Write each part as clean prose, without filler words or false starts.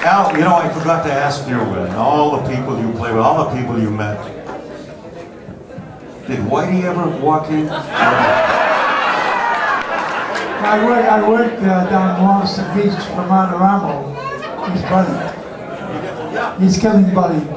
Al, you know, I forgot to ask you, all the people you play with, all the people you met, did Whitey ever walk in? I worked down in Wollaston Beach for Monteramo, his buddy. He's killing buddy.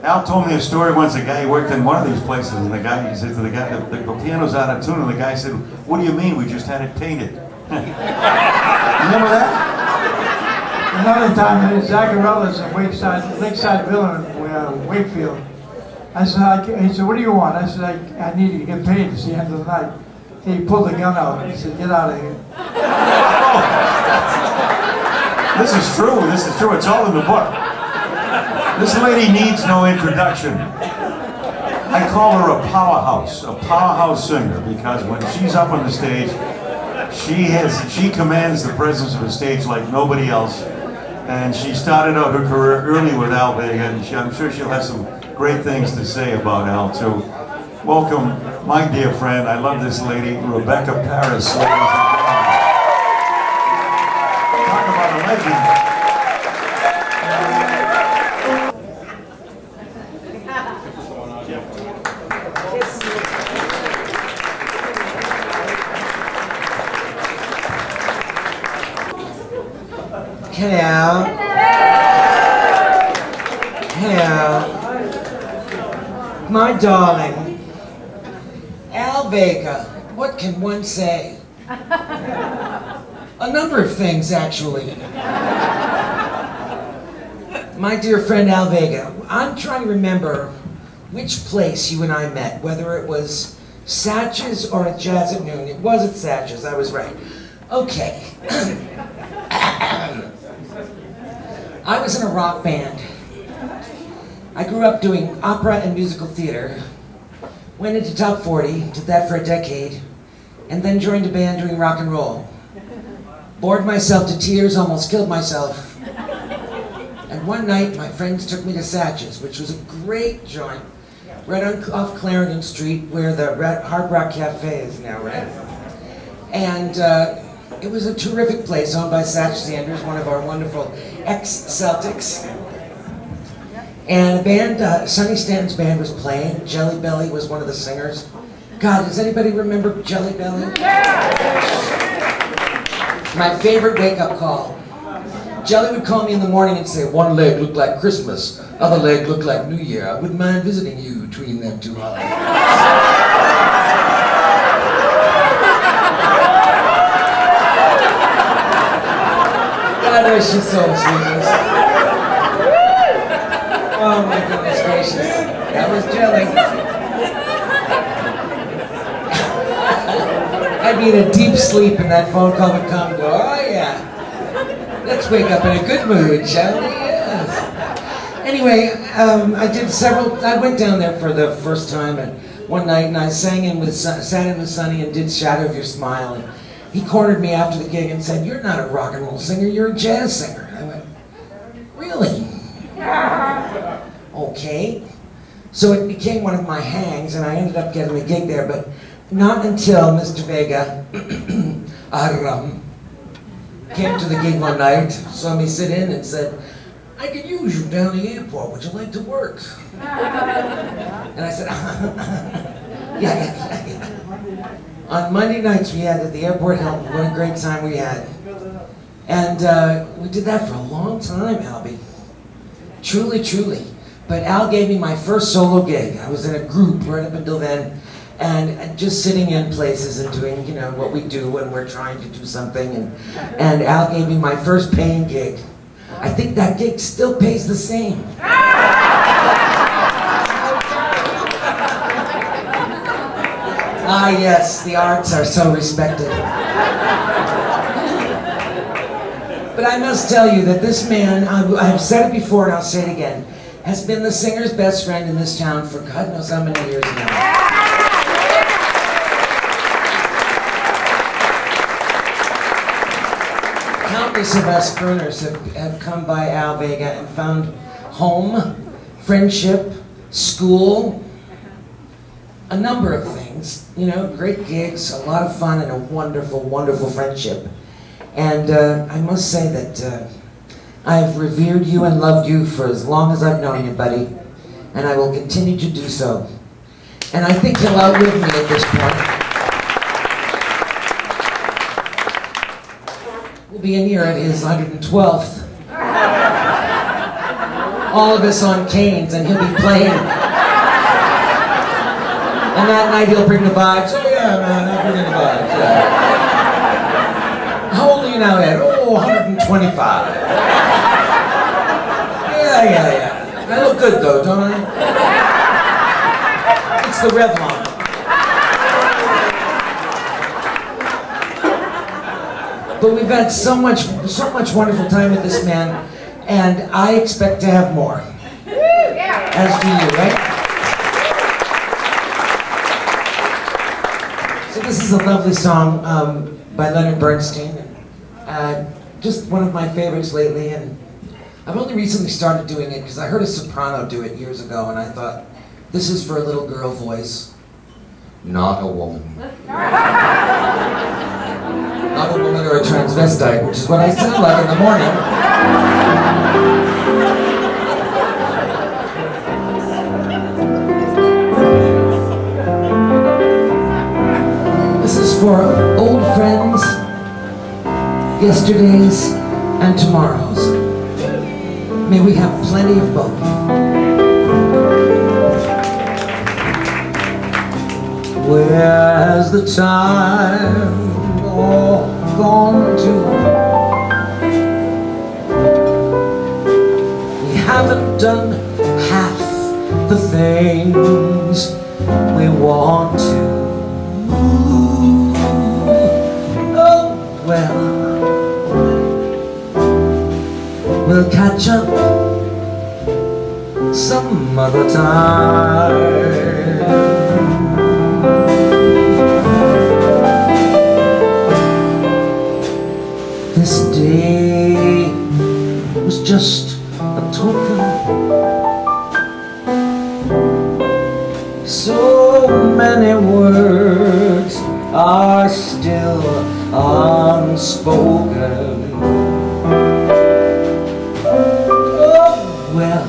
Al told me a story once. A guy worked in one of these places, and the guy, he said to the guy, the piano's out of tune, and the guy said, "What do you mean? We just had it painted." Remember that? Another time at Zagarella's in Lakeside Villa in Wakefield. I said, he said, "What do you want?" I said, I need to get paid. It's the end of the night. He pulled the gun out. He said, "Get out of here." This is true. This is true. It's all in the book. This lady needs no introduction. I call her a powerhouse singer, because when she's up on the stage, she commands the presence of the stage like nobody else. And she started out her career early with Al Vega, and I'm sure she'll have some great things to say about Al too. Welcome, my dear friend. I love this lady, Rebcca Parris. Talk about a legend. Hello. Hello. My darling. Al Vega. What can one say? A number of things, actually. My dear friend Al Vega, I'm trying to remember which place you and I met, whether it was Satch's or at Jazz at Noon. It was at Satch's, I was right. Okay. I was in a rock band. I grew up doing opera and musical theater, went into top 40, did that for a decade, and then joined a band doing rock and roll. Bored myself to tears, almost killed myself. And one night, my friends took me to Satch's, which was a great joint, right off Clarendon Street, where the Hard Rock Cafe is now, right? And it was a terrific place owned by Satch Sanders, one of our wonderful ex-Celtics. And a band, Sonny Stanton's band was playing. Jelly Belly was one of the singers. God, does anybody remember Jelly Belly? My favorite wake-up call. Jelly would call me in the morning and say, "One leg looked like Christmas, other leg looked like New Year. I wouldn't mind visiting you between them two holidays." God, she's so sweet. Oh my goodness gracious. That was Jelly. I'd be in a deep sleep and that phone call would come. Go, "Oh yeah. Let's wake up in a good mood, shall we?" Yes. Anyway, I went down there for the first time one night, and I sat in with Sonny and did Shadow of Your Smile. And he cornered me after the gig and said, "You're not a rock and roll singer, you're a jazz singer." I went, "Really?" Okay. So it became one of my hangs, and I ended up getting the gig there, but not until Mr. Vega came to the gig one night, saw me sit in and said, "I could use you down the airport, would you like to work?" And I said, yeah. On Monday nights we had at the Airport Hilton. What a great time we had. And we did that for a long time, Albie. Truly, truly. But Al gave me my first solo gig. I was in a group right up until then, and just sitting in places and doing, you know, what we do when we're trying to do something. And Al gave me my first paying gig. I think that gig still pays the same. Ah, yes, the arts are so respected. But I must tell you that this man, I have said it before and I'll say it again, has been the singer's best friend in this town for God knows how many years now. Countless of us crooners have come by Al Vega and found home, friendship, school, a number of things, you know, great gigs, a lot of fun, and a wonderful, wonderful friendship. And I must say that I've revered you and loved you for as long as I've known you, buddy, and I will continue to do so. And I think he'll outlive me at this point. We'll be in here at his 112th. All of us on canes, and he'll be playing. And that night he'll bring the vibes. Oh yeah, man, I'll bring in the vibes, yeah. How old are you now, Ed? Oh, 125. Yeah. I look good though, don't I? It's the Revlon. But we've had so much wonderful time with this man, and I expect to have more. As do you, right? So this is a lovely song by Leonard Bernstein. Just one of my favorites lately, and I've only recently started doing it because I heard a soprano do it years ago, and I thought, this is for a little girl voice, not a woman. Not a woman or a transvestite, which is what I sound like in the morning. This is for old friends, yesterdays, and tomorrows. May we have plenty of both. Where's the time all gone to? We haven't done half the things we want to. Oh, well, we'll catch up some other time. This day was just a token. So many words are still unspoken. Oh, well,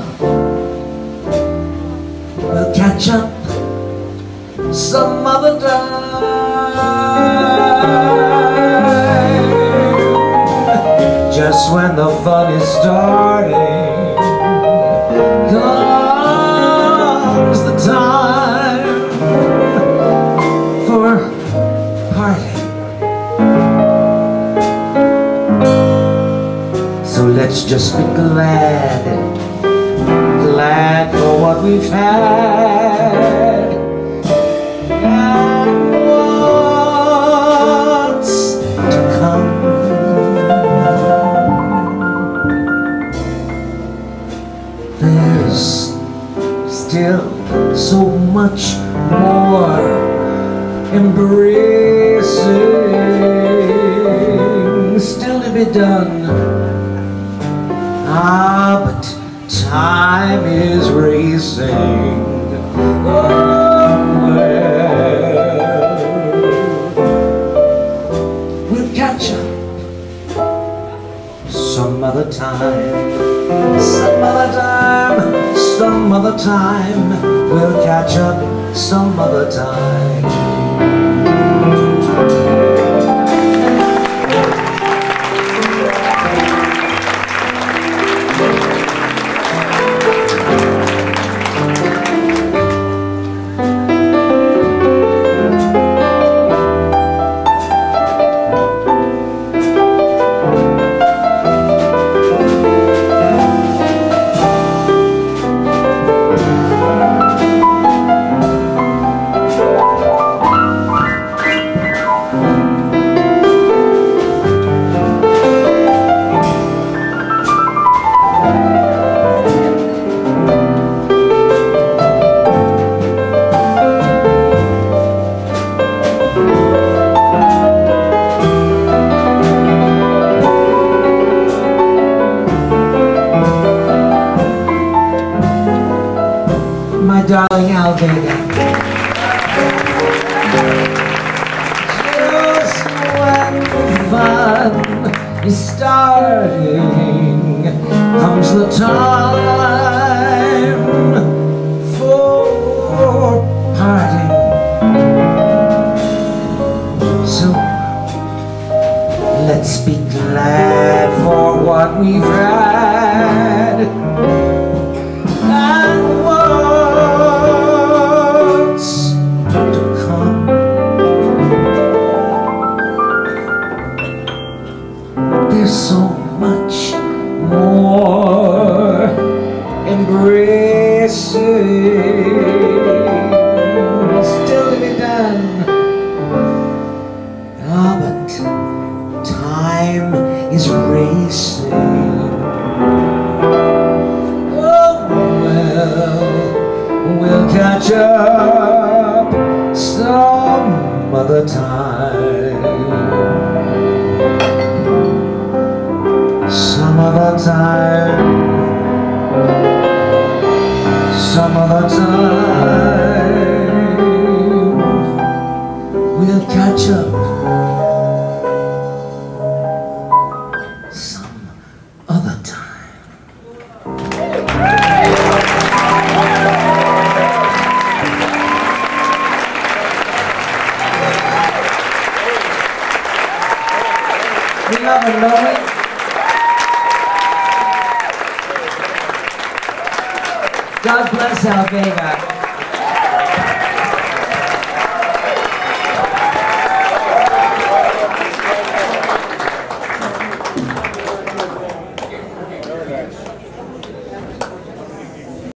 we'll catch up some other time. Just when the fun is starting, comes the time for parting. So let's just be glad for what we've had and what's to come. There's still so much more embracing still to be done. But time is racing. Oh, well, we'll catch up some other time. Some other time, some other time, we'll catch up some other time. Darling Alveda. Just when the fun is starting, another time for parting. So let's be glad for what we've had and what's to come. There's so much more embracing still to be done. Ah, but time is racing. Oh well, we'll catch up some other time. Some other time. Some other time. We'll catch up. Some other time. We love it, don't we? God bless our Vega.